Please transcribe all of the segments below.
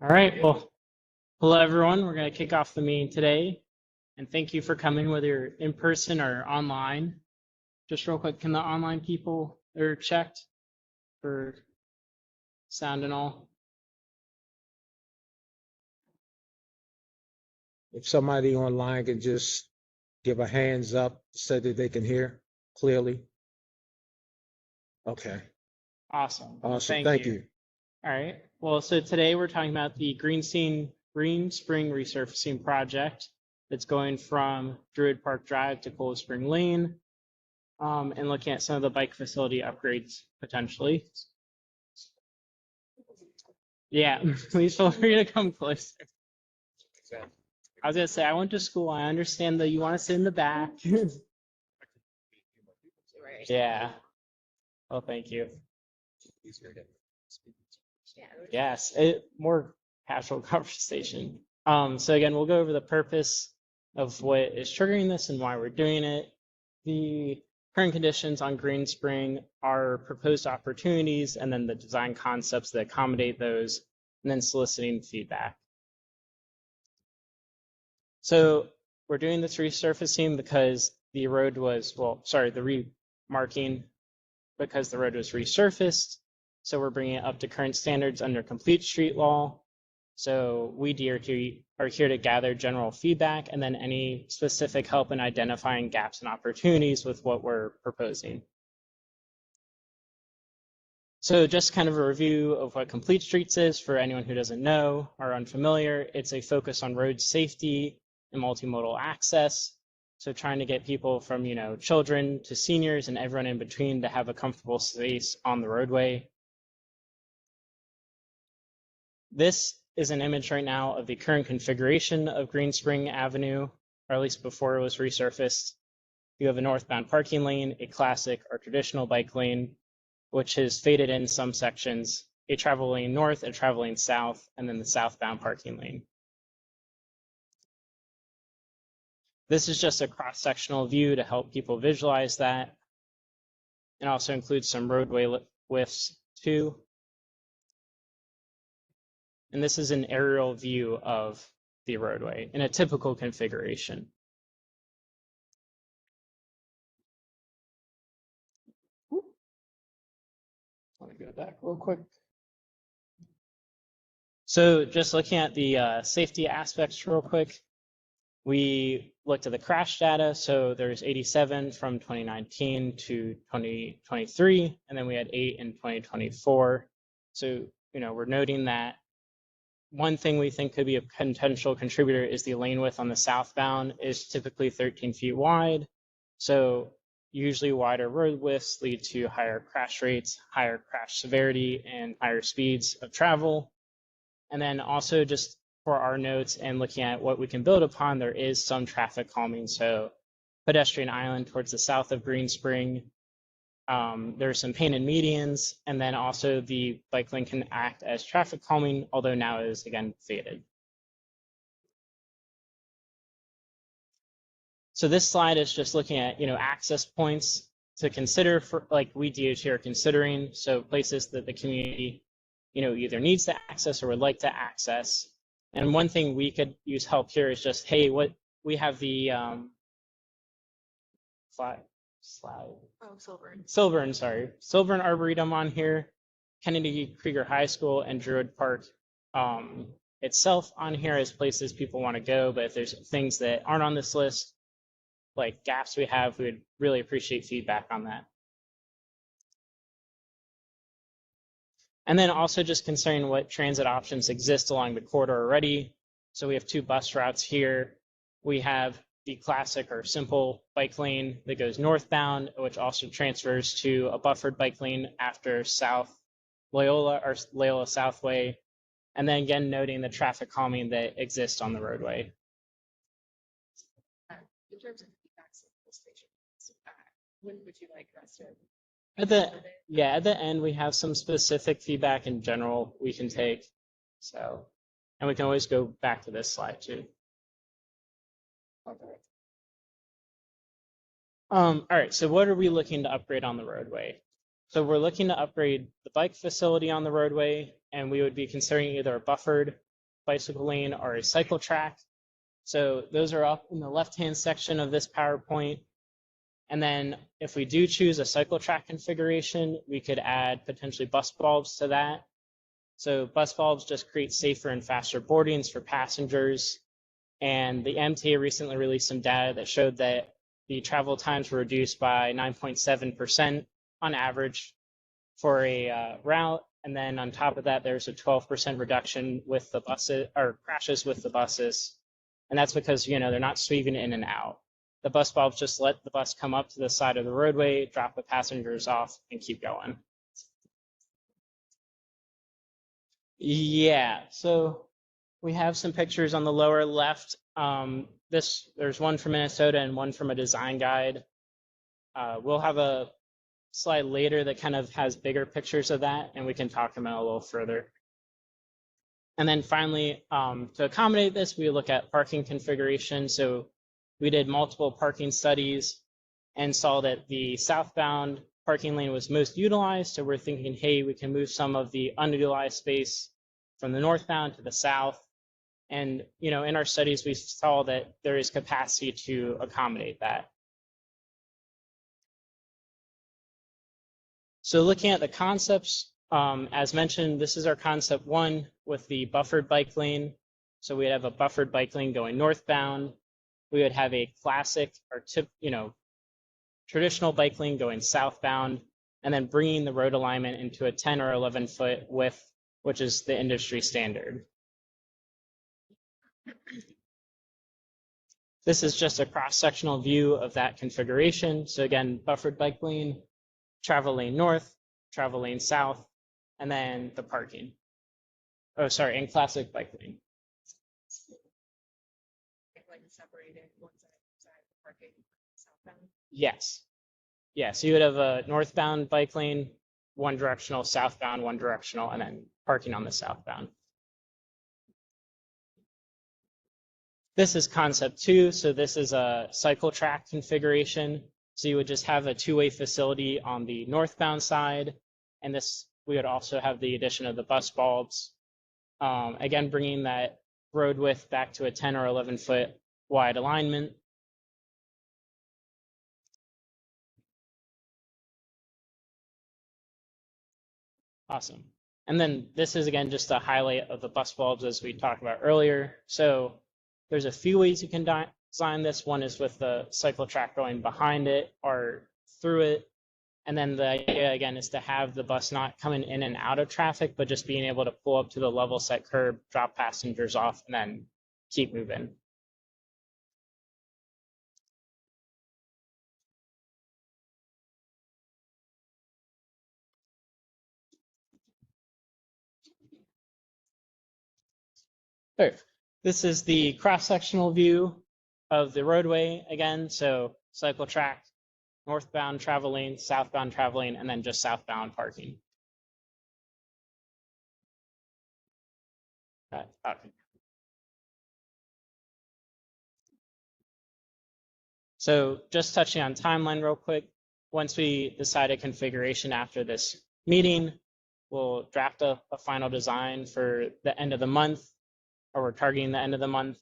All right, well, hello everyone. We're going to kick off the meeting today. And thank you for coming, whether you're in person or online. Just real quick, can the online people are checked for sound and all? If somebody online could just give a hands up so that they can hear clearly. Okay, Awesome. awesome. Thank Thank you. you. All right. Well, so today we're talking about the Greenspring resurfacing project that's going from Druid Park Drive to Cold Spring Lane, and looking at some of the bike facility upgrades potentially. Yeah, please feel free to come closer. I was gonna say I went to school. I understand that you want to sit in the back. Yeah. Oh, thank you. Yes, more casual conversation. So again, we'll go over the purpose of what is triggering this and why we're doing it. The current conditions on Greenspring are proposed opportunities and then the design concepts that accommodate those, and then soliciting feedback. So we're doing this resurfacing because the road was, the remarking because the road was resurfaced. So we're bringing it up to current standards under complete street law. So we are here to gather general feedback and then any specific help in identifying gaps and opportunities with what we're proposing. So just kind of a review of what Complete Streets is for anyone who doesn't know or unfamiliar. It's a focus on road safety and multimodal access. So trying to get people from, children to seniors and everyone in between to have a comfortable space on the roadway. This is an image right now of the current configuration of Greenspring Avenue, or at least before it was resurfaced. You have a northbound parking lane, a classic or traditional bike lane, which has faded in some sections, a travel lane north, a travel lane south, and then the southbound parking lane. This is just a cross-sectional view to help people visualize that. It also includes some roadway widths too. And this is an aerial view of the roadway in a typical configuration. Let me go back real quick. So just looking at the safety aspects real quick, we looked at the crash data. So there's 87 from 2019 to 2023, and then we had 8 in 2024. So, we're noting that one thing we think could be a potential contributor is the lane width on the southbound is typically 13 feet wide. So usually wider road widths lead to higher crash rates, higher crash severity, and higher speeds of travel. And then also just for our notes and looking at what we can build upon, there is some traffic calming. So pedestrian island towards the south of Greenspring. There's some painted medians, and then also the bike lane can act as traffic calming, although now it is again faded. So this slide is just looking at, access points to consider for like we DOT are considering. So places that the community, either needs to access or would like to access. And one thing we could use help here is just, hey, what we have the slide. Oh, Silver and Arboretum on here, Kennedy Krieger High School and Druid Park itself on here as places people want to go. But if there's things that aren't on this list, like gaps we have, we would really appreciate feedback on that. And then also just considering what transit options exist along the corridor already. So we have 2 bus routes here. We have the classic or simple bike lane that goes northbound, which also transfers to a buffered bike lane after South Loyola or Loyola Southway. And then again, noting the traffic calming that exists on the roadway. In terms of feedback solicitation, when would you like us to? At the end, we have some specific feedback in general we can take. So, and we can always go back to this slide too. Okay. All right, so what are we looking to upgrade on the roadway? So we're looking to upgrade the bike facility on the roadway, and we would be considering either a buffered bicycle lane or a cycle track. So those are up in the left-hand section of this PowerPoint. And then if we do choose a cycle track configuration, we could add potentially bus bulbs to that. So bus bulbs just create safer and faster boardings for passengers. And the MTA recently released some data that showed that the travel times were reduced by 9.7% on average for a route. And then on top of that, there's a 12% reduction with the buses or crashes with the buses. And that's because, they're not sweeping in and out. The bus bulbs just let the bus come up to the side of the roadway, drop the passengers off, and keep going. Yeah, so we have some pictures on the lower left. There's one from Minnesota and one from a design guide. We'll have a slide later that kind of has bigger pictures of that, and we can talk about it a little further. And then finally, to accommodate this, we look at parking configuration. So we did multiple parking studies and saw that the southbound parking lane was most utilized. So we're thinking, hey, we can move some of the unutilized space from the northbound to the south. And, in our studies, we saw that there is capacity to accommodate that. So looking at the concepts, as mentioned, this is our concept 1 with the buffered bike lane. So we'd have a buffered bike lane going northbound. We would have a classic or traditional bike lane going southbound, and then bringing the road alignment into a 10 or 11 foot width, which is the industry standard. This is just a cross-sectional view of that configuration. So again, buffered bike lane, travel lane north, travel lane south, and then the parking. Oh, sorry, and classic bike lane. Like separated one side parking southbound. Yes. Yeah, so you would have a northbound bike lane, one directional, southbound, one directional, and then parking on the southbound. This is concept 2. So this is a cycle track configuration. So you would just have a two-way facility on the northbound side. And this, we would also have the addition of the bus bulbs. Again, bringing that road width back to a 10 or 11 foot wide alignment. Awesome. And then this is, again, just a highlight of the bus bulbs as we talked about earlier. So there's a few ways you can design this. One is with the cycle track going behind it or through it. And then the idea, again, is to have the bus not coming in and out of traffic, but just being able to pull up to the level set curb, drop passengers off, and then keep moving. All right. This is the cross-sectional view of the roadway again. So cycle track, northbound travel lane, southbound travel lane, and then just southbound parking. Okay. So just touching on timeline real quick. Once we decide a configuration after this meeting, we'll draft a final design for the end of the month, or we're targeting the end of the month.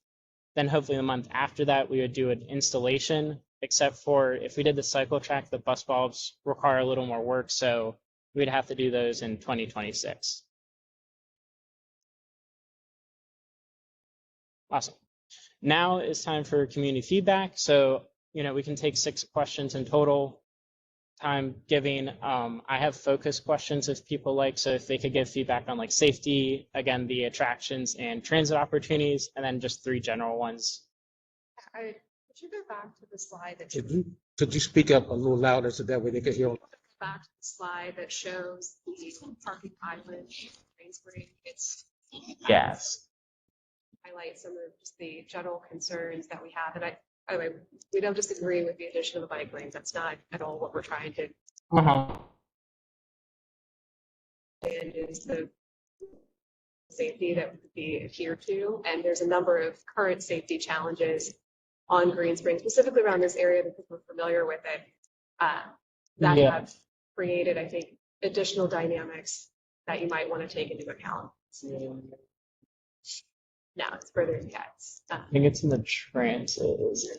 Then hopefully the month after that, we would do an installation, except for if we did the cycle track, the bus bulbs require a little more work. So we'd have to do those in 2026. Awesome. Now it's time for community feedback. So, we can take 6 questions in total. Time giving. I have focus questions if people like, so if they could give feedback on like safety, again, the attractions and transit opportunities, and then just 3 general ones. Could you go back to the slide that Could you speak up a little louder so that way they can hear? back to the slide that shows the parking island in Greenspring? It's Yes. highlight some of just the general concerns that we have, and we don't disagree with the addition of the bike lanes. That's not at all what we're trying to. And is the safety that would be adhered to, and there's a number of current safety challenges on Greenspring, specifically around this area because we're familiar with it, that have created, I think, additional dynamics that you might want to take into account. No, it's further. Yeah, it's, I think it's in the transit.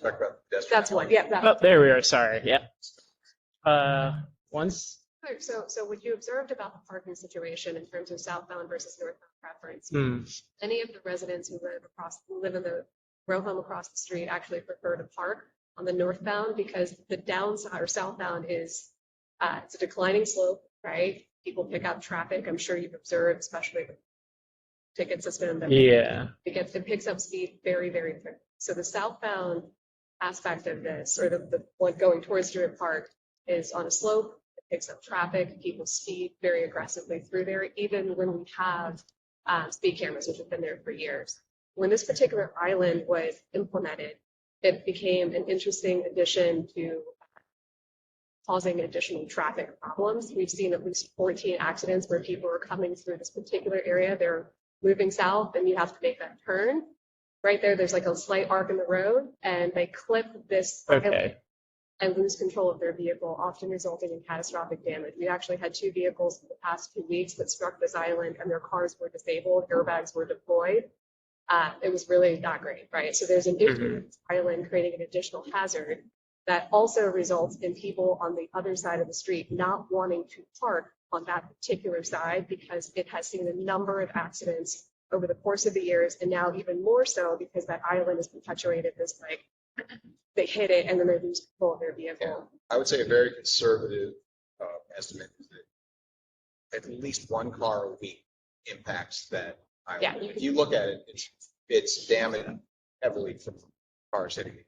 Talk about pedestrian that's one. alley. Yeah, that. Oh, there we are. Sorry. Yeah. Once. So what you observed about the parking situation in terms of southbound versus northbound preference, Hmm. any of the residents who live in the row home across the street actually prefer to park on the northbound because the downside or southbound is it's a declining slope, right? People pick up traffic. I'm sure you've observed, especially the ticket system that Yeah. it picks up speed very, very quickly. So the southbound aspect of this, or the one going towards Druid Park, is on a slope. It picks up traffic. People speed very aggressively through there, even when we have speed cameras, which have been there for years. When this particular island was implemented, it became an interesting addition to causing additional traffic problems. We've seen at least 14 accidents where people are coming through this particular area. They're moving south and you have to make that turn. Right there, there's like a slight arc in the road and they clip this Okay. and lose control of their vehicle, often resulting in catastrophic damage. We actually had 2 vehicles in the past 2 weeks that struck this island and their cars were disabled, airbags were deployed. It was really not great, right? So there's an issue with this island creating an additional hazard that also results in people on the other side of the street not wanting to park on that particular side because it has seen a number of accidents over the course of the years, and now even more so because that island has perpetuated this, like, they hit it and then they lose control of their vehicle. I would say a very conservative estimate is that at least 1 car a week impacts that island. Yeah, If you look at it, it's damaged heavily from cars hitting it.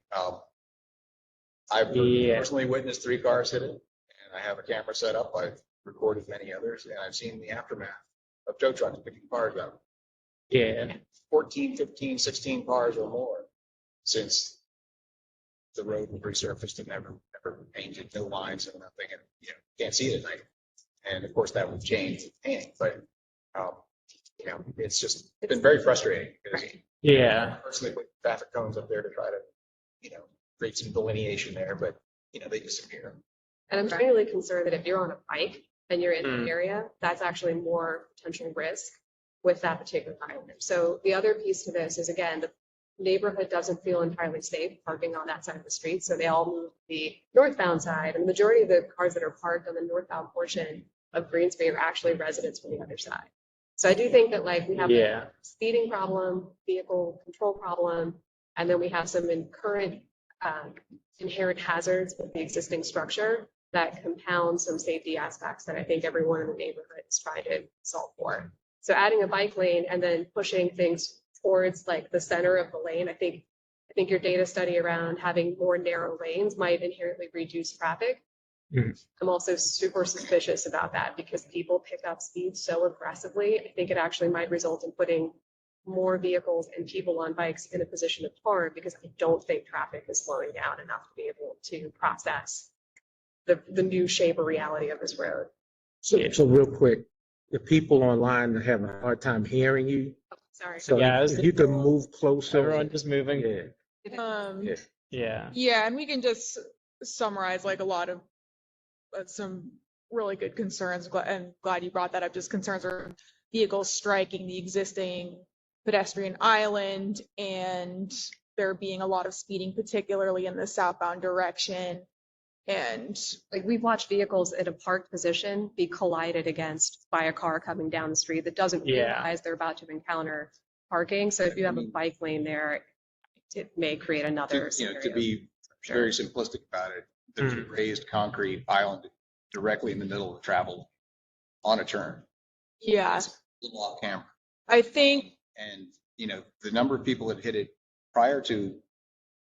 I've personally witnessed 3 cars hit it, and I have a camera set up. I've recorded many others, and I've seen the aftermath of tow trucks picking cars up. Yeah. 14, 15, 16 cars or more since the road was resurfaced and never painted, no lines and nothing, and can't see it at night. And of course that would change with painting, but it's just been very frustrating because Yeah. personally put traffic cones up there to try to create some delineation there, but they disappear. And I'm genuinely concerned that if you're on a bike and you're in the area, that's actually more potential risk with that particular island. So the other piece to this is, again, the neighborhood doesn't feel entirely safe parking on that side of the street. So they all move to the northbound side. And the majority of the cars that are parked on the northbound portion of Greenspring are actually residents from the other side. So I do think that, like, we have a speeding problem, vehicle control problem, and then we have some current inherent hazards with the existing structure that compound some safety aspects that I think everyone in the neighborhood is trying to solve for. So adding a bike lane and then pushing things towards like the center of the lane, I think your data study around having more narrow lanes might inherently reduce traffic. I'm also super suspicious about that because people pick up speed so aggressively. I think it actually might result in putting more vehicles and people on bikes in a position of harm because I don't think traffic is slowing down enough to be able to process the new shape or reality of this road. So real quick, the people online are having a hard time hearing you. Oh, sorry. So Yeah, if you could move closer. Everyone just moving. Yeah. Yeah. Yeah, and we can just summarize like a lot of some really good concerns, and glad you brought that up. Just concerns are vehicles striking the existing pedestrian island, and there being a lot of speeding, particularly in the southbound direction. And like we've watched vehicles at a parked position be collided against by a car coming down the street that doesn't realize they're about to encounter parking. So if you have a bike lane there, it may create another scenario. To be very simplistic about it, there's a raised concrete island directly in the middle of the travel on a turn. yeah, It's a little off camera. I think And, the number of people that hit it prior to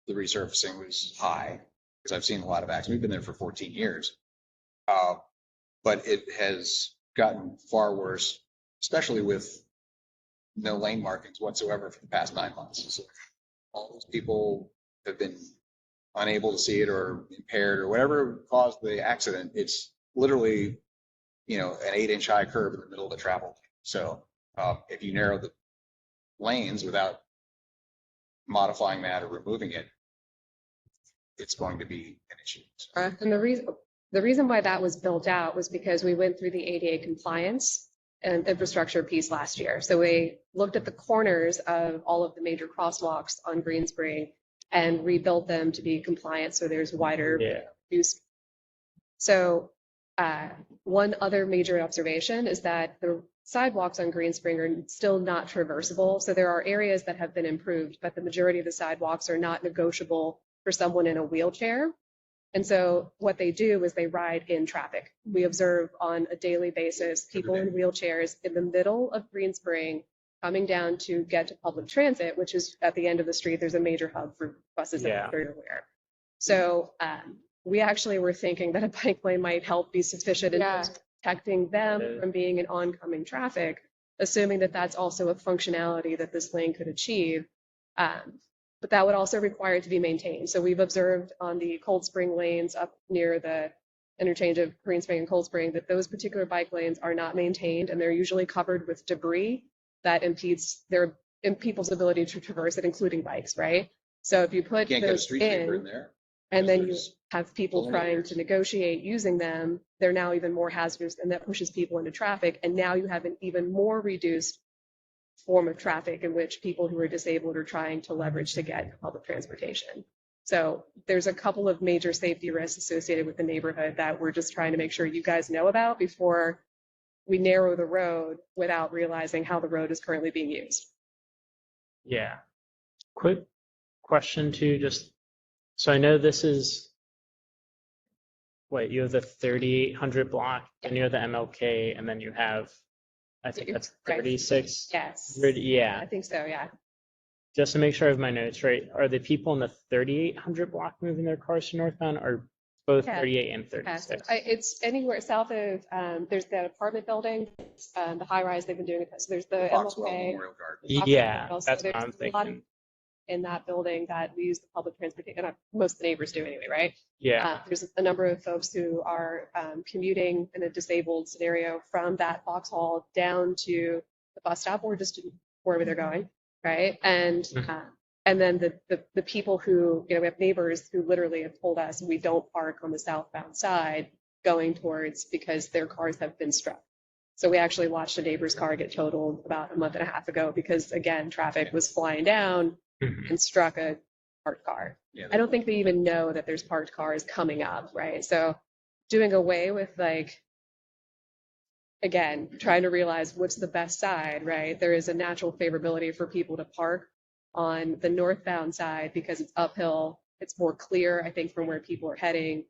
the resurfacing was high, because I've seen a lot of accidents. We've been there for 14 years. But it has gotten far worse, especially with no lane markings whatsoever for the past 9 months. So all those people have been unable to see it or impaired or whatever caused the accident. It's literally, an 8-inch high curve in the middle of the travel. So if you narrow the lanes without modifying that or removing it, it's going to be an issue. And the reason why that was built out was because we went through the ADA compliance and infrastructure piece last year. So we looked at the corners of all of the major crosswalks on Greenspring and rebuilt them to be compliant. So there's wider use. So one other major observation is that the sidewalks on Greenspring are still not traversable. So there are areas that have been improved, but the majority of the sidewalks are not negotiable for someone in a wheelchair. And so what they do is they ride in traffic. We observe on a daily basis people in wheelchairs in the middle of Greenspring coming down to get to public transit, which is at the end of the street. There's a major hub for buses that are everywhere. So we actually were thinking that a bike lane might help be sufficient in protecting them from being in oncoming traffic, assuming that that's also a functionality that this lane could achieve. But that would also require it to be maintained. So we've observed on the Cold Spring lanes up near the interchange of Greenspring and Cold Spring that those particular bike lanes are not maintained, and they're usually covered with debris that impedes people's ability to traverse it, including bikes, right? So if you put those in there, and then you have people trying to negotiate using them, they're now even more hazardous, and that pushes people into traffic. And now you have an even more reduced form of traffic in which people who are disabled are trying to leverage to get public transportation. So there's a couple of major safety risks associated with the neighborhood that we're just trying to make sure you guys know about before we narrow the road without realizing how the road is currently being used. Yeah. Quick question too, just so I know this is you have the 3800 block and you have the MLK, and then you have, I think that's 36. Yes. Yeah. I think so, yeah. Just to make sure I have my notes right, are the people in the 3800 block moving their cars to northbound, or both 38 and 36? It's anywhere south of, there's that apartment building, the high rise they've been doing it. So there's the MLK. Yeah, that's what I'm thinking. In that building that we use the public transportation, and most of the neighbors do anyway, right? Yeah. There's a number of folks who are commuting in a disabled scenario from that Vauxhall down to the bus stop or just to wherever they're going, right? And then the people who, we have neighbors who literally have told us we don't park on the southbound side going towards because their cars have been struck. So we actually watched a neighbor's car get totaled about a month and a half ago because, again, traffic was flying down and struck a parked car. Yeah, I don't think they even know that there's parked cars coming up, right? So doing away with, again, trying to realize what's the best side, right? There is a natural favorability for people to park on the northbound side because it's uphill. It's more clear, I think, from where people are heading,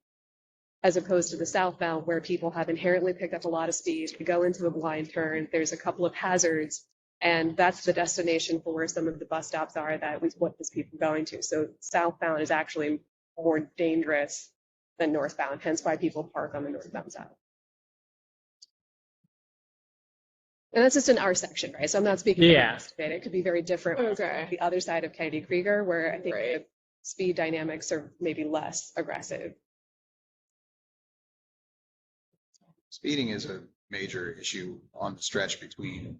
as opposed to the southbound where people have inherently picked up a lot of speed. You go into a blind turn, there's a couple of hazards, and that's the destination for where some of the bus stops are that we want these people going to. So southbound is actually more dangerous than northbound, hence why people park on the northbound side. And that's just in our section, right? So I'm not speaking for the rest of it. It could be very different on the other side of Kennedy Krieger, where I think the speed dynamics are maybe less aggressive. Speeding is a major issue on the stretch between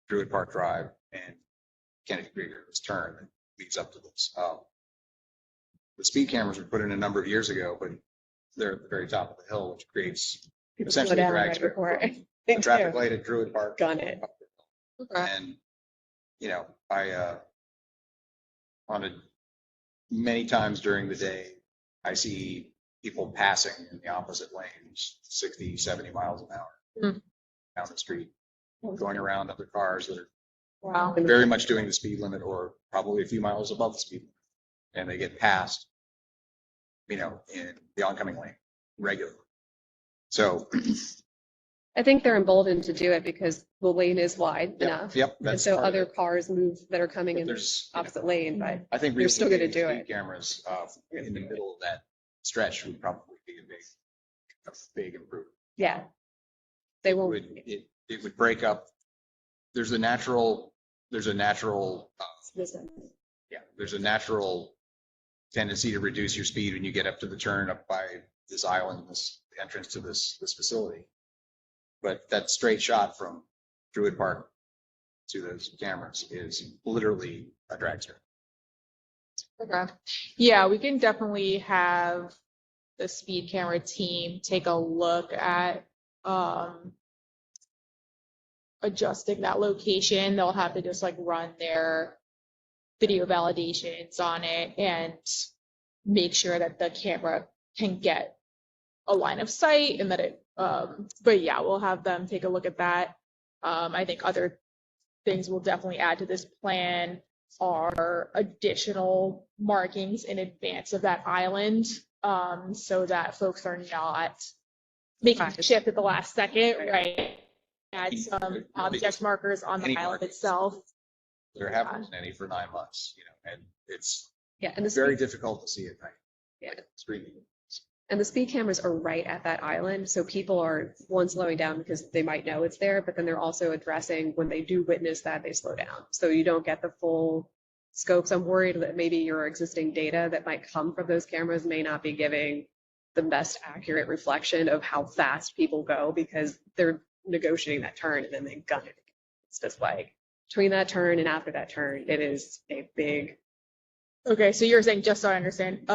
Druid Park Drive and Kennedy Krieger, this turn that leads up to this. The speed cameras were put in a number of years ago, but they're at the very top of the hill, which creates essentially a drag strip. The traffic light at Druid Park. Gun it. And, many times during the day, I see people passing in the opposite lanes, 60, 70 miles an hour down the street, going around other cars that are very much doing the speed limit or probably a few miles above the speed limit. And they get passed, in the oncoming lane regularly. So I think they're emboldened to do it because the lane is wide enough. Yep. And so other cars move that are coming in the opposite lane, but I think they're still going to do it. Cameras in the middle of that stretch would probably be a big improvement. Yeah. They won't. It would break up. There's a natural tendency to reduce your speed when you get up to the turn up by this island, this entrance to this facility. But that straight shot from Druid Park to those cameras is literally a drag strip. Okay. Yeah, we can definitely have the speed camera team take a look at adjusting that location. They'll have to just like run their video validations on it and make sure that the camera can get a line of sight and that it, but yeah, we'll have them take a look at that. I think other things we'll definitely add to this plan are additional markings in advance of that island, so that folks are not making a shift at the last second, right? Add some object markers on the Any island markings. itself. There haven't been any for 9 months, and it's Yeah, and the very speed, difficult to see at night. Yeah. Screen. and the speed cameras are right at that island, so people are one slowing down because they might know it's there, but then they're also addressing when they do witness that they slow down. So you don't get the full scopes. I'm worried that maybe your existing data that might come from those cameras may not be giving the best accurate reflection of how fast people go because they're negotiating that turn and then they gun it. It's just like between that turn and after that turn, it is a big. Okay, so you're saying, just so I understand,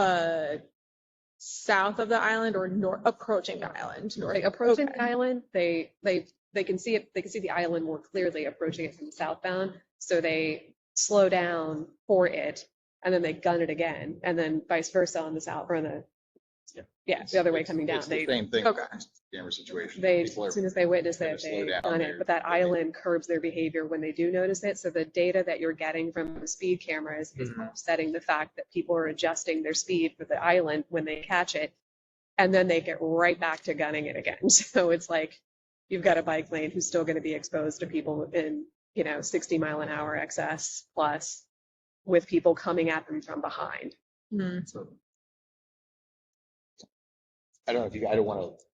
south of the island or north, approaching the island? North. Like approaching Okay. the island, they can see it. They can see the island more clearly approaching it from the southbound. So they slow down for it, and then they gun it again, and then vice versa on the south or on the the other way coming down. It's the They same thing. Okay. Camera situation. they People are- as soon as they witness gonna it, slow they down gun there. it. But that island curbs their behavior when they do notice it. So the data that you're getting from the speed cameras is offsetting the fact that people are adjusting their speed for the island when they catch it, and then they get right back to gunning it again. So it's like you've got a bike lane who's still going to be exposed to people in 60-mile-an-hour excess plus, with people coming at them from behind. Hmm. I don't know if you, I don't want to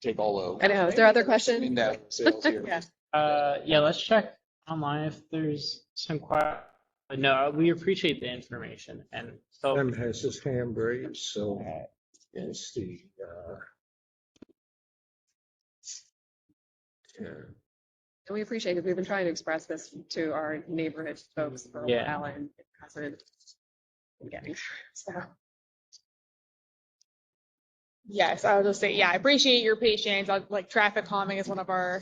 take all the. I know. Is there other questions? Sales here. Yeah. Yeah, let's check online if there's some no, we appreciate the information. And so, Tim has his hand raised, so let's see. Yeah. And we appreciate it. We've been trying to express this to our neighborhood folks for a Yeah. while, and it hasn't been getting through. So Yes, I would just say, yeah, I appreciate your patience. Like traffic calming is one of our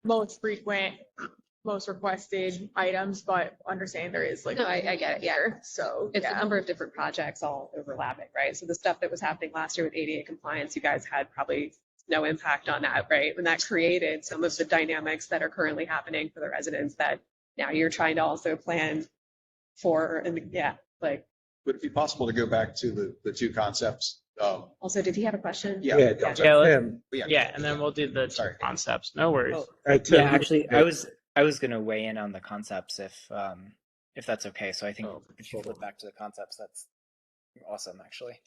most frequent, most requested items, but understanding there is like. No, I get it, yeah. here, So, it's a yeah. number of different projects all overlapping, right? So the stuff that was happening last year with ADA compliance, you guys had probably no impact on that, right? When that created some of the dynamics that are currently happening for the residents that now you're trying to also plan for, and like, Would it be possible to go back to the two concepts? also, did he have a question? Yeah. Yeah, Tim. yeah, and then we'll do the Sorry. concepts. No worries. Oh, Hey, Tim, yeah, actually, I was gonna weigh in on the concepts if that's okay. So I think if you flip back to the concepts, that's awesome, actually.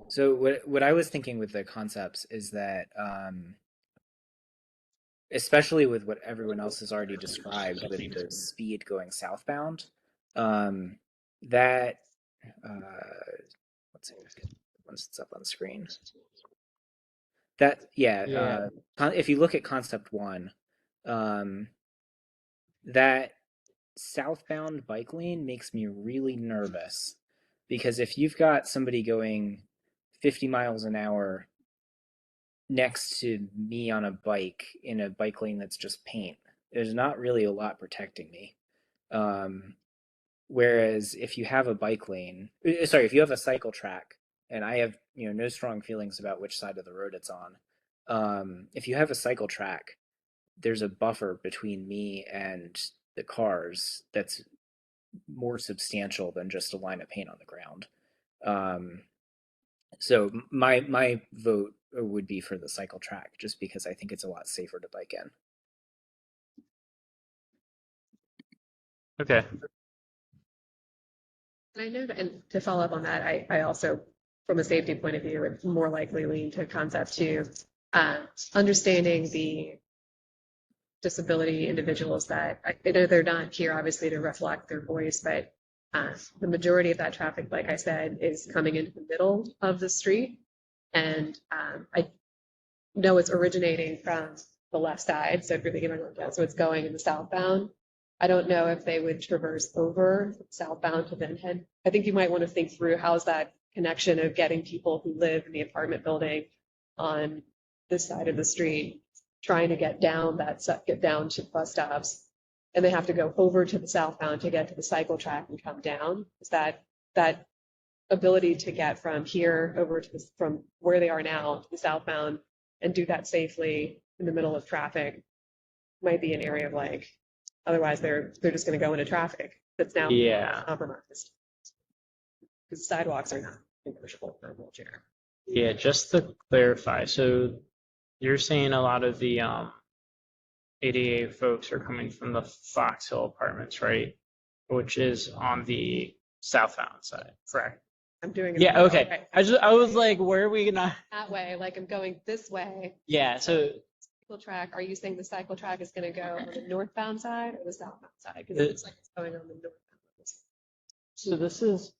So what I was thinking with the concepts is that especially with what everyone else has already described with the speed going southbound, that let's see once it's up on the screen. That if you look at concept 1, that southbound bike lane makes me really nervous, because if you've got somebody going 50 miles an hour next to me on a bike in a bike lane that's just paint, there's not really a lot protecting me. Whereas if you have a bike lane, if you have a cycle track, and I have no strong feelings about which side of the road it's on, if you have a cycle track, there's a buffer between me and the cars that's more substantial than just a line of paint on the ground. So my vote would be for the cycle track, just because I think it's a lot safer to bike in. Okay. And I know that, and to follow up on that, I also, from a safety point of view, would more likely lean to concept 2, understanding the disability individuals that I know they're not here obviously to reflect their voice, but the majority of that traffic, like I said, is coming into the middle of the street. And I know it's originating from the left side. So if you're thinking about so it's going in the southbound. I don't know if they would traverse over southbound to then head. I think you might want to think through how's that connection of getting people who live in the apartment building on this side of the street, trying to get down to bus stops, and they have to go over to the southbound to get to the cycle track and come down. Is that ability to get from here over to from where they are now to the southbound and do that safely in the middle of traffic might be an area of like, otherwise they're just going to go into traffic that's now compromised because sidewalks are not negotiable for a wheelchair. Yeah, just to clarify, so you're saying a lot of the ADA folks are coming from the Fox Hill Apartments, right? Which is on the southbound side, correct? I'm doing it. Yeah, okay. I was like, where are we gonna? That way, like I'm going this way. Yeah, so Cycle track. Are you saying the cycle track is going to go on the northbound side or the southbound side? Because it looks like it's going on the northbound. so this is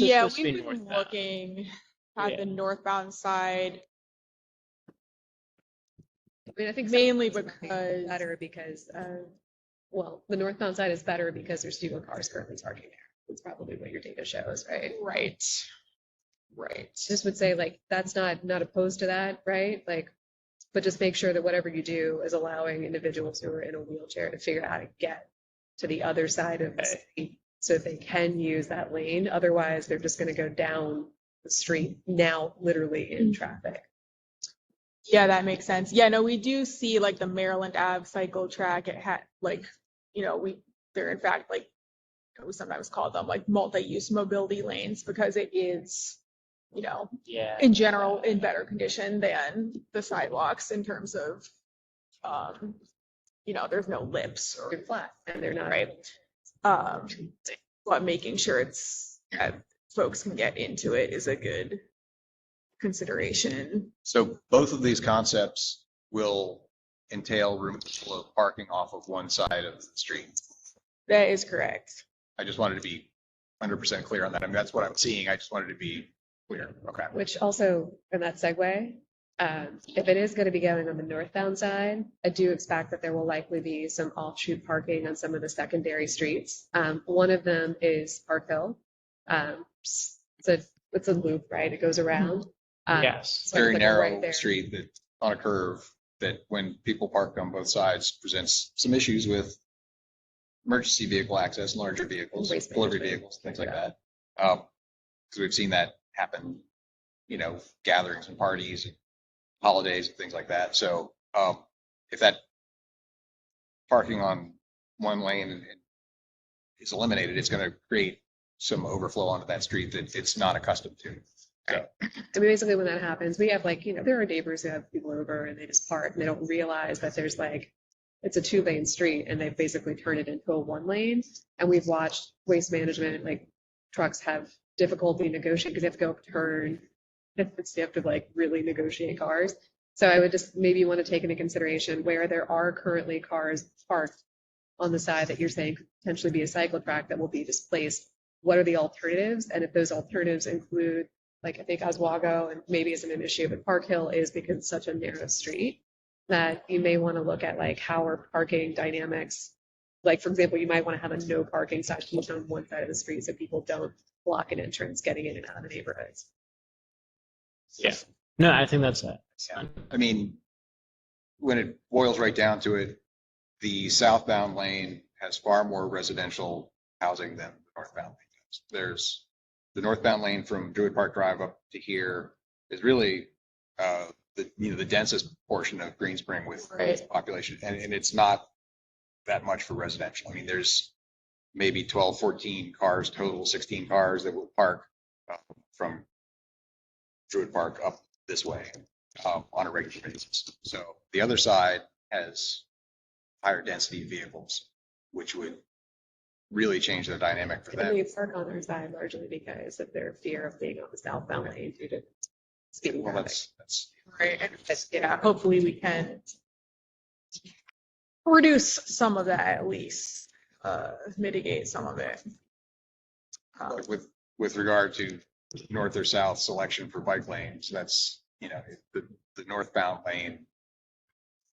Yeah, supposed to be we've been northbound. looking at Yeah. the northbound side I mean, I think mainly some of those are because better because, well, the northbound side is better because there's fewer cars currently parking there. That's probably what your data shows, right? right. Just would say like that's not opposed to that, right? Like, but just make sure that whatever you do is allowing individuals who are in a wheelchair to figure out how to get to the other side of the city so they can use that lane. Otherwise, they're just going to go down the street now, literally in traffic. Yeah, that makes sense. Yeah, no, we do see like the Maryland Ave cycle track. It had like, they're in fact like, we sometimes call them like multi-use mobility lanes because it is, Yeah. in general in better condition than the sidewalks in terms of, there's no lips or They're flat and they're not. right. But making sure that folks can get into it is a good consideration. So both of these concepts will entail removal of parking off of one side of the street. That is correct. I just wanted to be 100% clear on that. I mean, that's what I'm seeing. I just wanted to be clear. Okay. Which also, in that segue, if it is going to be going on the northbound side, I do expect that there will likely be some offshoot parking on some of the secondary streets. One of them is Park Hill. It's a loop, right? It goes around. Yes. So Very like narrow right there. street that on a curve that when people park on both sides presents some issues with emergency vehicle access, larger vehicles, Waste delivery management. vehicles, things like that. Because we've seen that happen, gatherings and parties, and holidays and things like that. So if that parking on one lane is eliminated, it's going to create some overflow onto that street that it's not accustomed to. So, I mean, basically when that happens, we have there are neighbors who have people over and they just park and they don't realize that there's it's a 2-lane street and they basically turn it into a 1 lane. And we've watched waste management, trucks have difficulty negotiating because they have to go up turn. They have to really negotiate cars. So I would just maybe want to take into consideration where there are currently cars parked on the side that you're saying could potentially be a cycle track that will be displaced. What are the alternatives? And if those alternatives include, I think Oswego and maybe isn't an issue, but Park Hill is because it's such a narrow street that you may want to look at how are parking dynamics. For example, you might want to have a no parking section on one side of the street so people don't block an entrance getting in and out of the neighborhoods. Yeah. No, I think that's it. yeah. I mean, when it boils right down to it, the southbound lane has far more residential housing than the northbound lane does. There's the northbound lane from Druid Park Drive up to here is really the densest portion of Greenspring with population, and it's not that much for residential. I mean, there's maybe 12, 14 cars total, 16 cars that will park from Druid Park up this way on a regular basis. So the other side has higher density vehicles, which would really change the dynamic for And them. they park on their side largely because of their fear of being on the southbound lane due to speeding Well, traffic. that's Right. And hopefully we can reduce some of that at least, mitigate some of it. with regard to north or south selection for bike lanes. That's the northbound lane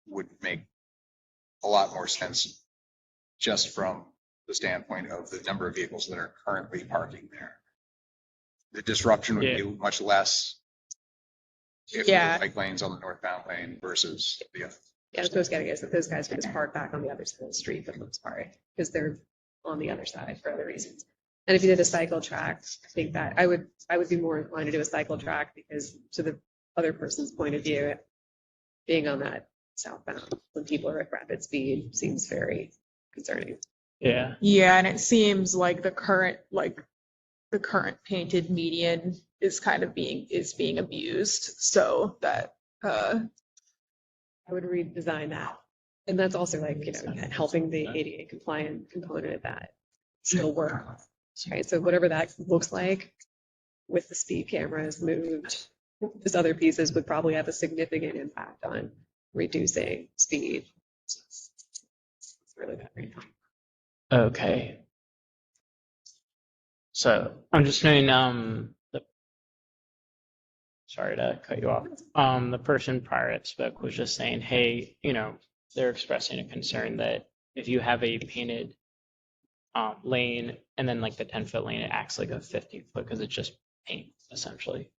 would make a lot more sense just from the standpoint of the number of vehicles that are currently parking there. the disruption would Yeah. be much less if Yeah. the bike lanes on the northbound lane versus the other. Yeah, that's what I was getting is that those guys would just park back on the other side of the street for the most part, because they're on the other side for other reasons. And if you did a cycle track, I think that I would be more inclined to do a cycle track, because to the other person's point of view, being on that southbound when people are at rapid speed seems very concerning. Yeah. Yeah, and it seems like the current painted median is kind of being abused, so that I would redesign that. And that's also like, helping the ADA compliant component of that still work. Right, so whatever that looks like with the speed cameras moved, these other pieces would probably have a significant impact on reducing speed. It's really bad right now. Okay. So I'm just doing sorry to cut you off. The person prior that spoke was just saying, hey, they're expressing a concern that if you have a painted lane and then like the 10-foot lane, it acts like a 50-foot because it's just paint essentially.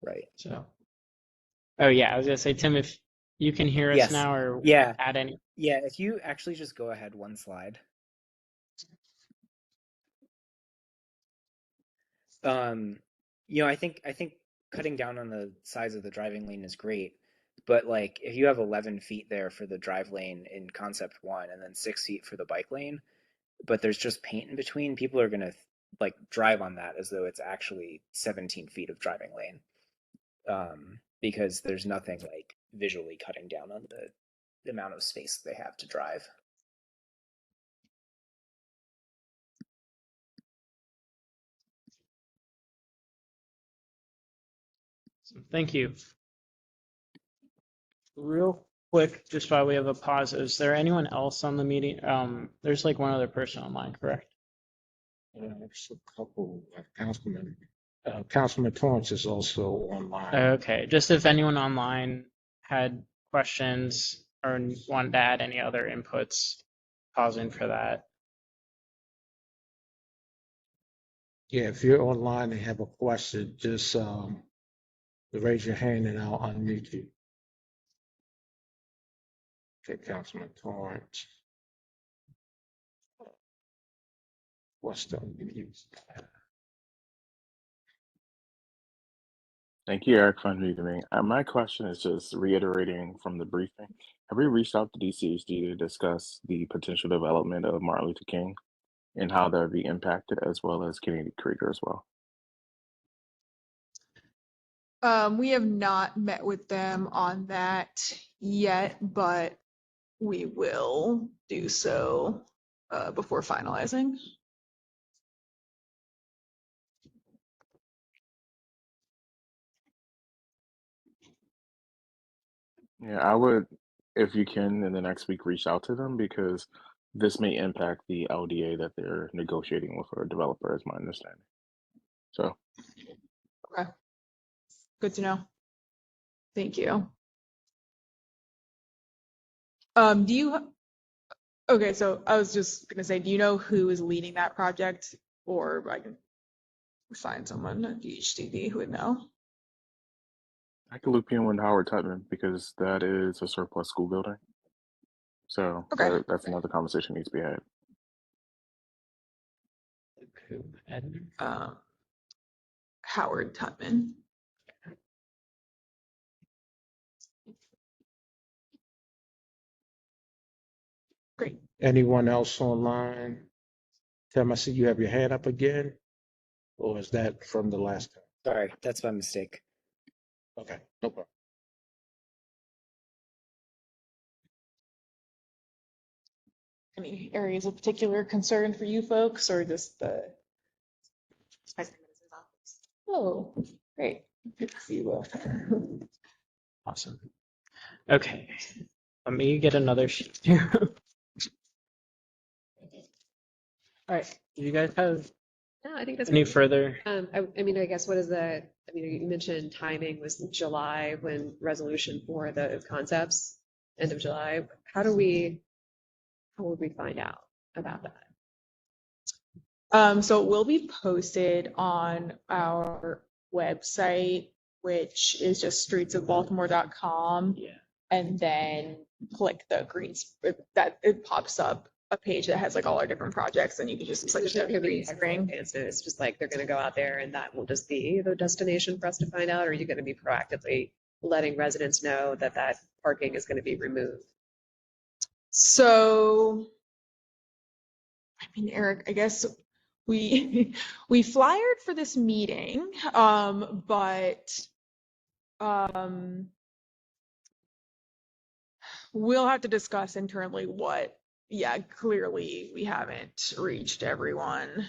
Right. So, oh yeah, I was gonna say, Tim, if you can hear us Yes. now or Yeah. add any. Yeah, if you actually just go ahead one slide. I think cutting down on the size of the driving lane is great, but like if you have 11 feet there for the drive lane in concept 1 and then 6 feet for the bike lane, but there's just paint in between, people are gonna like drive on that as though it's actually 17 feet of driving lane, because there's nothing like visually cutting down on the amount of space they have to drive. Thank you. Real quick, just while we have a pause, is there anyone else on the meeting? There's like one other person online, correct? There's a couple, Councilman Torrance is also online. Okay, just if anyone online had questions or wanted to add any other inputs, pausing for that. Yeah, if you're online and have a question, just raise your hand and I'll unmute you. Okay, Councilman Torrance. What's the use? Thank you, Eric, for unmuting me. My question is just reiterating from the briefing. Have we reached out to DCHD to discuss the potential development of Martin Luther King and how that would be impacted, as well as Kennedy Krieger as well? we have not met with them on that yet, but we will do so before finalizing. Yeah, I would, if you can, in the next week, reach out to them because this may impact the LDA that they're negotiating with a developer, is my understanding. So, Okay. Good to know. Thank you. Okay, so I was just gonna say, do you know who is leading that project, or I can find someone at DHCD who would know? I could loop you in with Howard Tutman because that is a surplus school building. So Okay. that's another conversation needs to be had. Howard Tutman. Great. Anyone else online? Tim, I see you have your hand up again, or is that from the last time? Sorry, that's my mistake. Okay, no problem. Any areas of particular concern for you folks, or just the? Oh, great. Good to see you both. Awesome. Okay, let me get another sheet here. All right, do you guys have No, I think that's any good. further? I mean, I guess what is you mentioned timing was July when resolution for the concepts, end of July. How would we find out about that? So it will be posted on our website, which is just streetsofbaltimore.com. Yeah. And then click the that it pops up a page that has like all our different projects, and you can just So click there's not the gonna be Greenspring. it's just like they're gonna go out there and that will just be the destination for us to find out, or are you gonna be proactively letting residents know that that parking is gonna be removed? So, I mean, Eric, I guess we we flyered for this meeting, but we'll have to discuss internally what. Yeah, clearly we haven't reached everyone.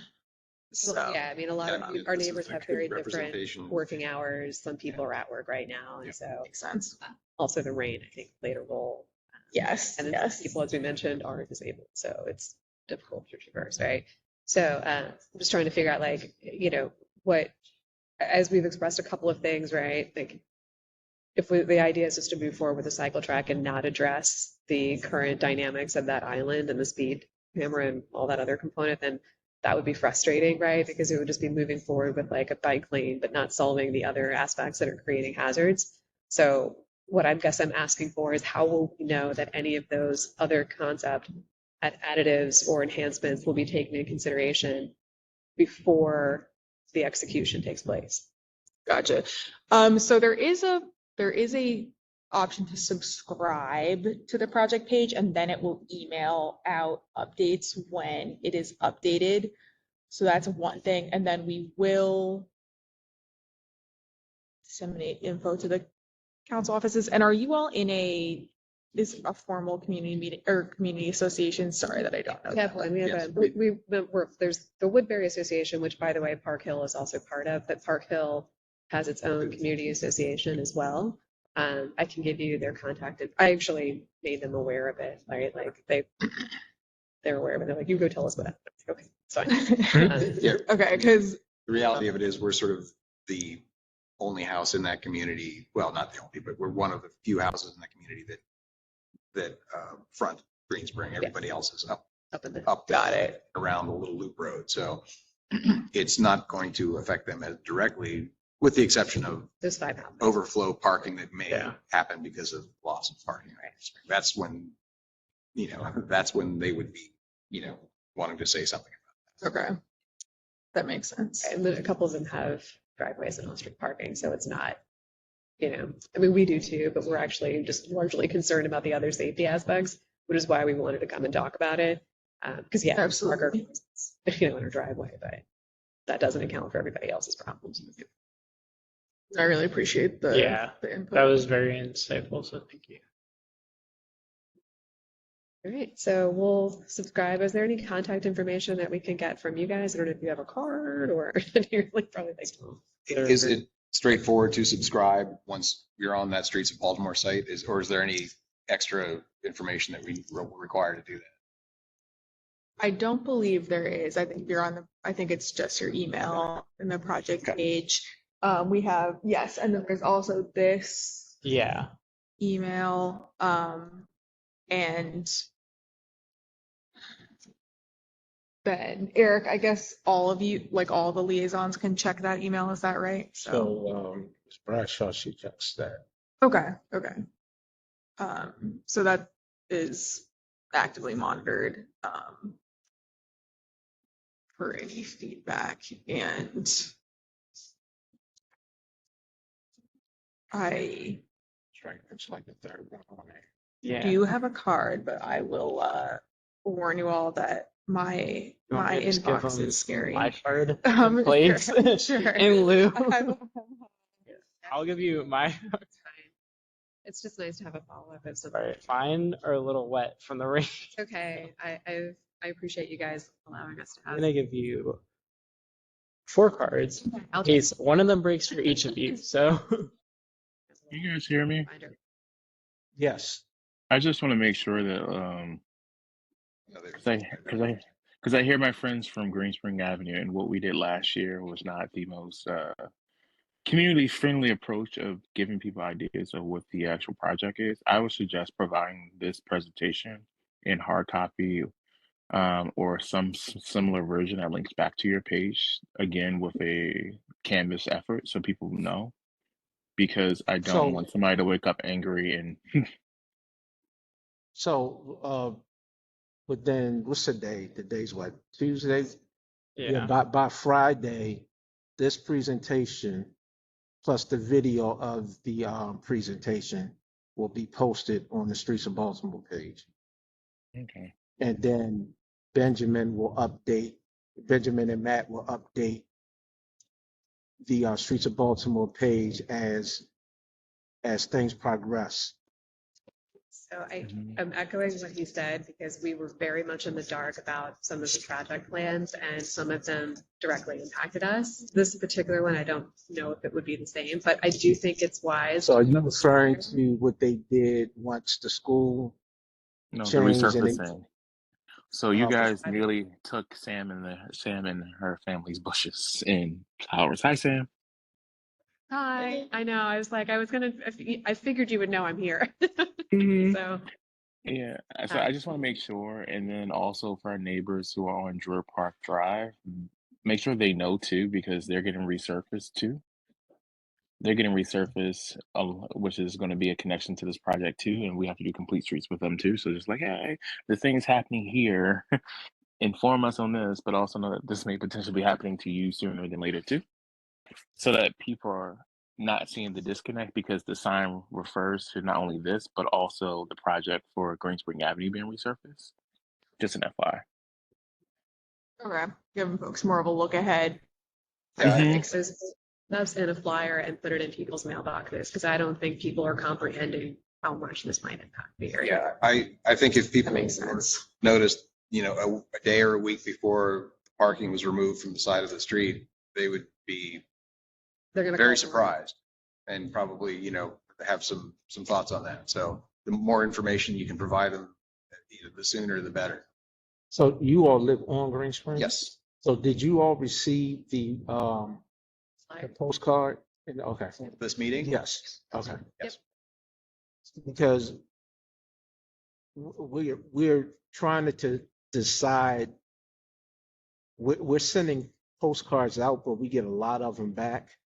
So Yeah, I mean, a lot of Yeah, our this neighbors is a have good very different representation. working hours. Some people are at work right now, and so makes sense. also the rain, I think, played a role. Yes, And then yes. people, as we mentioned, are disabled, so it's difficult to traverse, right? So I'm just trying to figure out, like, what, as we've expressed a couple of things, right? Like, the idea is just to move forward with a cycle track and not address the current dynamics of that island and the speed camera and all that other component, then that would be frustrating, right? Because it would just be moving forward with like a bike lane, but not solving the other aspects that are creating hazards. So what I guess I'm asking for is how will we know that any of those other concept additives or enhancements will be taken into consideration before the execution takes place? Gotcha. So there is a option to subscribe to the project page, and then it will email out updates when it is updated. So that's one thing. And then we will disseminate info to the council offices. And are you all in a formal community meeting or community association? Sorry that I don't know. We have one. We have Yes. there's the Woodbury Association, which, by the way, Park Hill is also part of, but Park Hill has its own community association as well. I can give you their contact. I actually made them aware of it, right? Like they're aware of it. They're like, you go tell us what happened. Okay, it's fine. Yeah, Okay, because the reality of it is we're sort of the only house in that community. Well, not the only, but we're one of the few houses in the community that front Greenspring. Everybody else is up got it. around the little loop road. So it's not going to affect them as directly, with the exception of There's 5 houses. overflow parking that may Yeah. happen because of loss of parking. Right. That's when, that's when they would be, wanting to say something about that. Okay, that makes sense. And then a couple of them have driveways and on-street parking, so it's not, I mean, we do too, but we're actually just largely concerned about the other safety aspects, which is why we wanted to come and talk about it. Because yeah, Absolutely. in our driveway, but that doesn't account for everybody else's problems. I really appreciate the input. That was very insightful, so thank you. All right, so we'll subscribe. Is there any contact information that we can get from you guys? I don't know if you have a card or you're like probably like, Is it straightforward to subscribe once you're on that Streets of Baltimore site? Or is there any extra information that we require to do that? I don't believe there is. I think I think it's just your email in the project page. We have, yes, and then there's also this email, and then Eric, I guess all of you, like all the liaisons can check that email. Is that right? So, Ms. Bradshaw, she checks that. Okay. So that is actively monitored, for any feedback, and I It's like the third one on there. Yeah. do have a card, but I will warn you all that my You want my me to just give inbox them is scary. My card, Sure, plates sure. in lieu. I I'll give you my it's fine. It's just nice to have a follow-up of something. Right, fine or a little wet from the rain. It's okay. I appreciate you guys allowing us to I'm have. gonna give you 4 cards. I'll In case one of them breaks for each of you. So You guys hear me? Yes. I just want to make sure that because I hear my friends from Greenspring Avenue, and what we did last year was not the most community friendly approach of giving people ideas of what the actual project is. I would suggest providing this presentation in hard copy or some similar version that links back to your page, again, with a Canvas effort so people know, because I don't So, want somebody to wake up angry and so, but then what's the day? The day's what? Tuesday? Yeah, Yeah. by Friday, this presentation plus the video of the presentation will be posted on the Streets of Baltimore page. okay. And then Benjamin and Matt will update the Streets of Baltimore page as things progress. So Mhm. I'm echoing what you said because we were very much in the dark about some of the project plans and some of them directly impacted us. This particular one, I don't know if it would be the same, but I do think it's wise. So are you referring to what they did once the school No, the changed and they, resurfacing. So you okay. guys nearly took Sam and her family's bushes in flowers. Hi, Sam. Hi, I know, I was like, I figured you would know I'm here. Mhm. So, Yeah, so hi. I just want to make sure, and then also for our neighbors who are on Druid Park Drive, make sure they know too, because they're getting resurfaced too. They're getting resurfaced, which is going to be a connection to this project too, and we have to do complete streets with them too. So just like, hey, the thing is happening here. Inform us on this, but also know that this may potentially be happening to you sooner than later too, so that people are not seeing the disconnect because the sign refers to not only this, but also the project for Greenspring Avenue being resurfaced. Just an FYI. Okay, giving folks more of a look ahead. Yeah, That Mhm. makes those stuffs in a flyer and put it in people's mailboxes because I don't think people are comprehending how much this might impact the area. yeah, I think if That people makes sense. noticed, a day or a week before parking was removed from the side of the street, they would be They're gonna very call for it. surprised and probably, have some thoughts on that. So the more information you can provide them, the sooner the better. So you all live on Green Springs? Yes. So did you all receive the Flyer. postcard? Okay. This meeting? Yes. Okay. Yes. Because we're trying to decide. We're sending postcards out, but we get a lot of them back,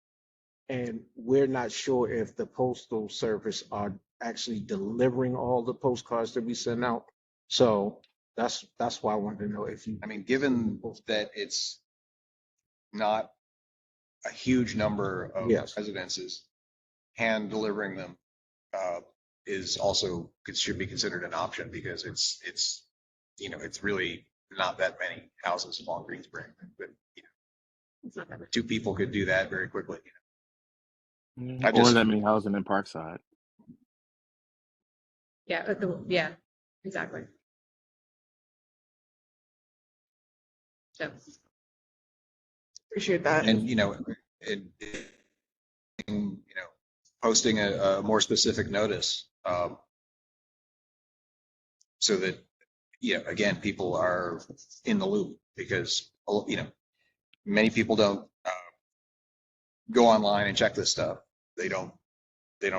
and we're not sure if the postal service are actually delivering all the postcards that we send out. So that's why I wanted to know if you. I mean, given that it's not a huge number of Yes. residences, hand delivering them is also should be considered an option because it's really not that many houses along Greenspring, but It's not that much. 2 people could do that very quickly. Yeah, I or just- that many housing in Parkside. Yeah, yeah, exactly. So, Appreciate that. And posting a more specific notice so that again people are in the loop because many people don't go online and check this stuff. They don't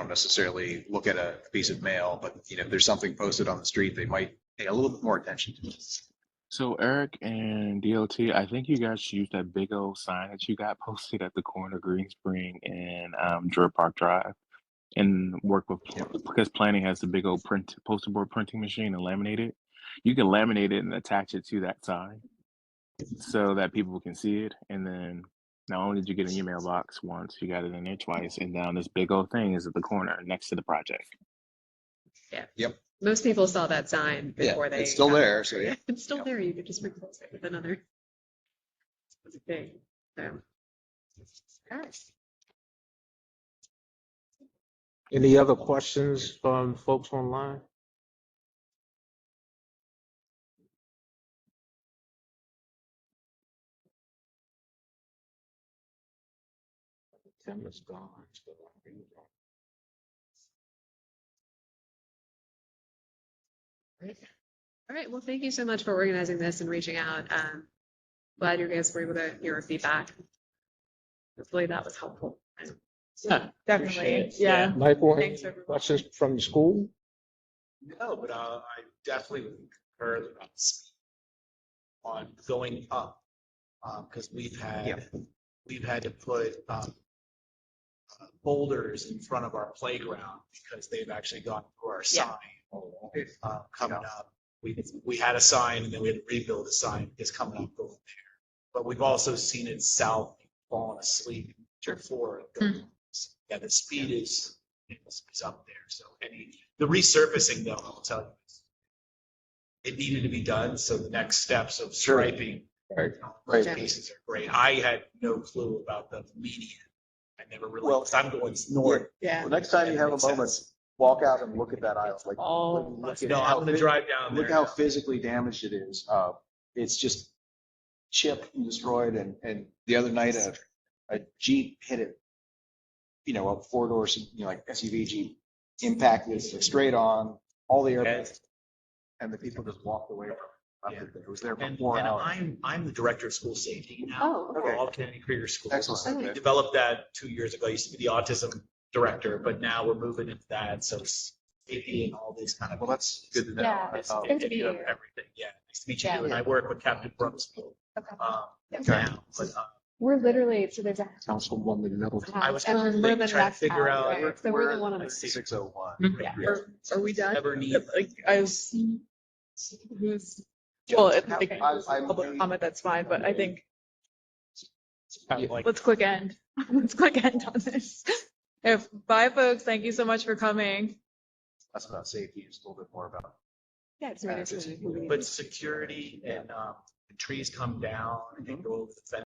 necessarily look at a piece of mail, but if there's something posted on the street, they might pay a little bit more attention to it. So Eric and DOT, I think you guys should use that big old sign that you got posted at the corner of Greenspring and Druid Park Drive, and work with because planning has the big old poster board printing machine and laminate it. You can laminate it and attach it to that sign so that people can see it. And then not only did you get in your mailbox once, you got it in there twice, and now this big old thing is at the corner next to the project. yeah. Yep. Most people saw that sign Yeah, before they. it's still got there, so yeah. It's still Yep. there. You could just replace it with another. Thing. So. All right. Any other questions from folks online? Tim is gone. Great. All right. Well, thank you so much for organizing this and reaching out. Glad you guys were able to hear our feedback. Hopefully that was helpful. Yeah, Definitely. Yeah. Michael, any Thanks, everyone. questions from the school? No, but I definitely heard about the speed on going up. Because we've had to put boulders in front of our playground because they've actually gone through our sign. Coming up, we had a sign and then we had to rebuild a sign because coming up going there. But we've also seen it south, falling asleep before it goes. Yeah, the speed is up there. So the resurfacing though, I'll tell you, it needed to be done. So the next steps of striping, those pieces are great. I had no clue about the median. I never really, because I'm going north. Yeah. Well, next time you have a moment, walk out and look at that aisle. Like, look at No, I'm going to drive down there. Look how physically damaged it is. It's just chipped and destroyed. And the other night, a Jeep hit it, a four-door, like SUV Jeep, impacted it straight on, all the airbags, and the people just walked away from it. It was there for 4 hours. I'm the director of school safety now Oh, for okay. all Kennedy Krieger schools. Excellent. We developed that 2 years ago. I used to be the autism director, but now we're moving into that. So safety and all these kind of. Well, that's good to know. Yeah, It's good to be of here. everything. Yeah, nice to meet you. Yeah. And I work with Captain Brooksfield. Now, but, We're literally, so there's a Councilwoman Middleton. I was and trying we're to the next figure house, out. right? So we're the one on I the. see. 601. Yeah. Yeah. Are we done? Never need. Like, I was, who's, well, if like Okay. public comment, that's fine, but I think Kind of like, let's click end. Let's click end on this. Bye, folks. Thank you so much for coming. That's about safety. It's a little bit more about. Yeah, it's really. but security and trees come down and go over the fence.